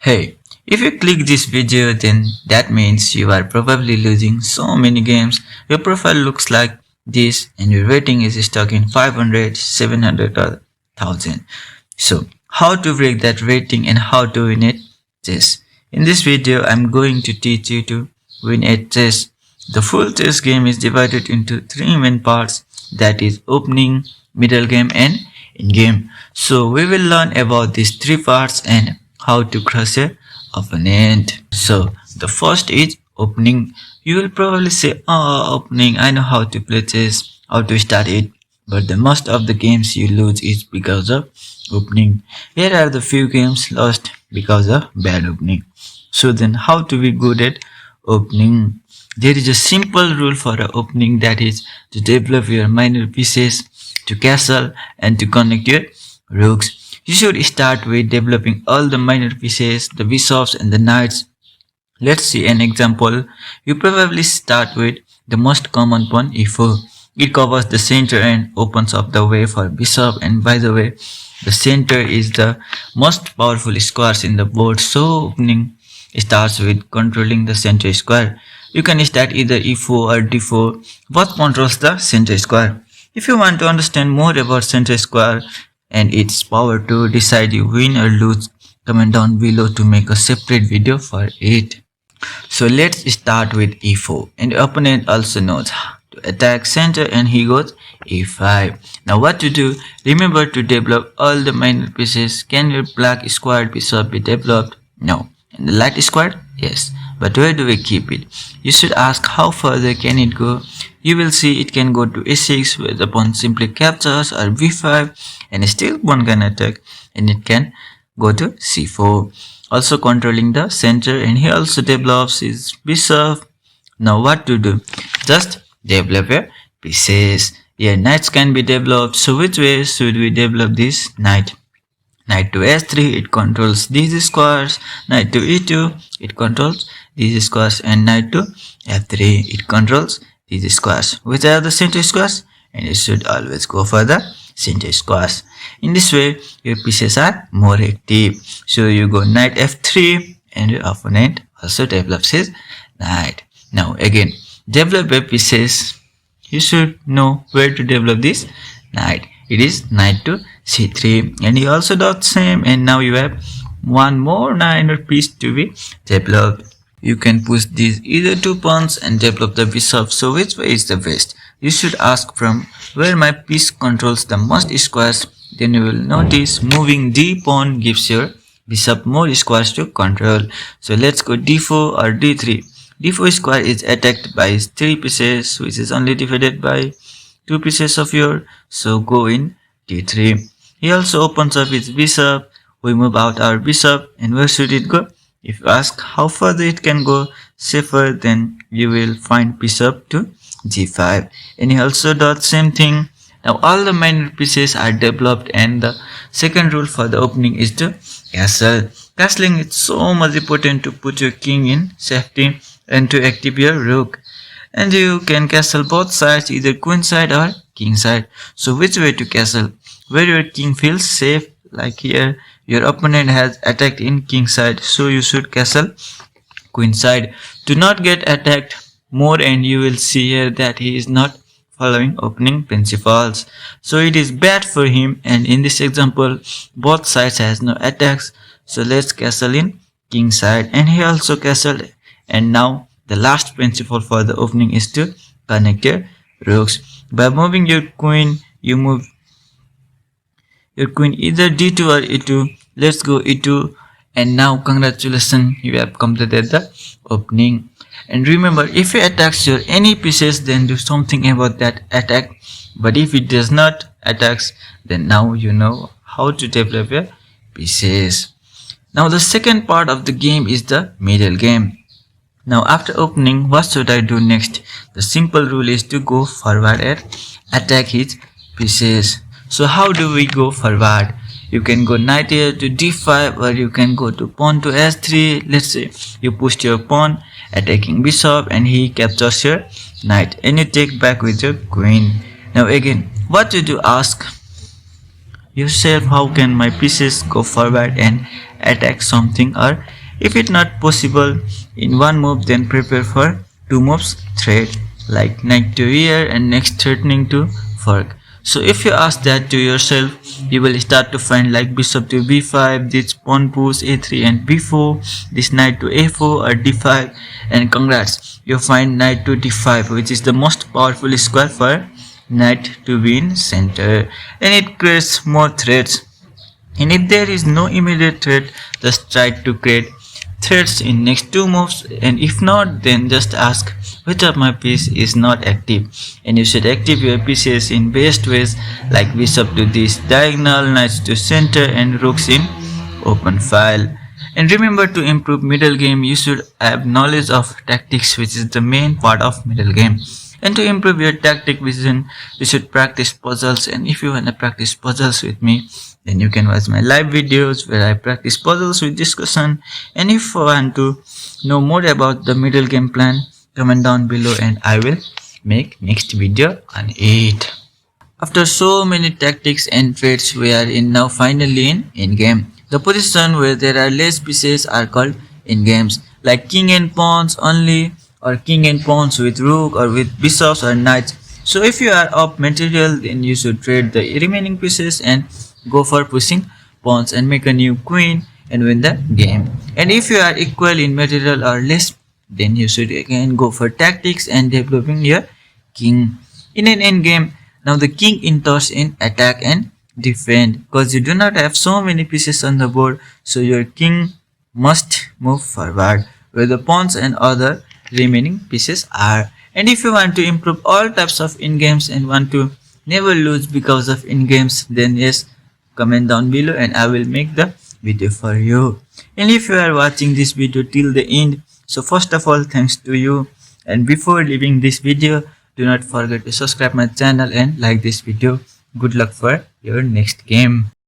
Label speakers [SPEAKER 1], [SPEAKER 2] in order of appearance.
[SPEAKER 1] Hey, if you click this video then that means you are probably losing so many games. Your profile looks like this and your rating is stuck in 500, 700 or 1000. So how to break that rating and how to win at chess. In this video I'm going to teach you to win at chess. The full chess game is divided into three main parts, that is opening, middle game and end game. So we will learn about these three parts and how to crush a opponent. So the first is opening. You will probably say, oh, opening, I know how to play chess, how to start it. But the most of the games you lose is because of opening. Here are the few games lost because of bad opening. So then how to be good at opening? There is a simple rule for a opening, that is to develop your minor pieces, to castle and to connect your rooks. You should start with developing all the minor pieces, the bishops and the knights. Let's see an example. You probably start with the most common pawn e4. It covers the center and opens up the way for bishop, and by the way, the center is the most powerful squares in the board, so opening starts with controlling the center square. You can start either e4 or d4. Both controls the center square. If you want to understand more about center square and its power to decide you win or lose, comment down below to make a separate video for it. So let's start with e4, and the opponent also knows to attack center and he goes e5. Now what to do? Remember to develop all the minor pieces. Can your black squared bishop be developed? No. And the light squared? Yes. But where do we keep it? You should ask how further can it go. You will see it can go to a6 where the pawn simply captures, or b5 and still one can attack, and it can go to c4, also controlling the center, and he also develops his bishop. Now what to do? Just develop your pieces. Yeah, knights can be developed. So which way should we develop this knight? Knight to s3, it controls these squares. Knight to e2, it controls these squares, and knight to f3, it controls these squares. Which are the center squares? And you should always go for the center squares. In this way, your pieces are more active. So you go knight f3 and your opponent also develops his knight. Now again, develop your pieces. You should know where to develop this knight. It is knight to c3, and he also does the same, and now you have one more minor piece to be developed. You can push these either two pawns and develop the bishop. So which way is the best? You should ask from where my piece controls the most squares. Then you will notice moving d pawn gives your bishop more squares to control. So let's go d4 or d3. d4 square is attacked by 3 pieces, which is only defended by 2 pieces of your. So go in d3. He also opens up his bishop. We move out our bishop, and where should it go? If you ask how further it can go safer, then you will find bishop to g5, and he also does the same thing. Now all the minor pieces are developed, and the second rule for the opening is to castle. Castling is so much important to put your king in safety and to active your rook. And you can castle both sides, either queen side or king side. So which way to castle? Where your king feels safe, like here. Your opponent has attacked in king side, so you should castle queen side to not get attacked more, and you will see here that he is not following opening principles. So it is bad for him, and in this example both sides has no attacks. So let's castle in king side, and he also castled. And now the last principle for the opening is to connect your rooks. By moving your queen, you move your queen either d2 or e2. Let's go e2, and now congratulations, you have completed the opening. And remember, if it attacks your any pieces, then do something about that attack. But if it does not attacks, then now you know how to develop your pieces. Now the second part of the game is the middle game. Now after opening, what should I do next? The simple rule is to go forward and attack his pieces. So how do we go forward? You can go knight here to d5, or you can go to pawn to s3. Let's say you pushed your pawn attacking bishop, and he captures your knight, and you take back with your queen. Now again, what did you ask? yourself how can my pieces go forward and attack something, or if it's not possible in one move, then prepare for two moves threat like knight to here and next threatening to fork. So if you ask that to yourself, you will start to find like bishop to b5, this pawn push a3 and b4, this knight to a4 or d5, and congrats, you find knight to d5, which is the most powerful square for knight to be in center, and it creates more threats. And if there is no immediate threat, just try to create threats in next two moves, and if not, then just ask which of my piece is not active, and you should active your pieces in best ways like bishop to this diagonal, knights to center and rooks in open file. And remember, to improve middle game you should have knowledge of tactics, which is the main part of middle game. And to improve your tactic vision, you should practice puzzles, and if you wanna practice puzzles with me, then you can watch my live videos where I practice puzzles with discussion. And if you want to know more about the middle game plan, comment down below and I will make next video on it. After so many tactics and traits, we are in now finally in game. The position where there are less pieces are called in games, like king and pawns only, or king and pawns with rook, or with bishops or knights. So if you are up material, then you should trade the remaining pieces and go for pushing pawns and make a new queen and win the game. And if you are equal in material or less, then you should again go for tactics and developing your king. In an endgame, now the king enters in attack and defend, because you do not have so many pieces on the board, so your king must move forward where the pawns and other remaining pieces are. And if you want to improve all types of in-games and want to never lose because of in-games, then yes, comment down below and I will make the video for you. And if you are watching this video till the end, so first of all, thanks to you. And before leaving this video, do not forget to subscribe my channel and like this video. Good luck for your next game.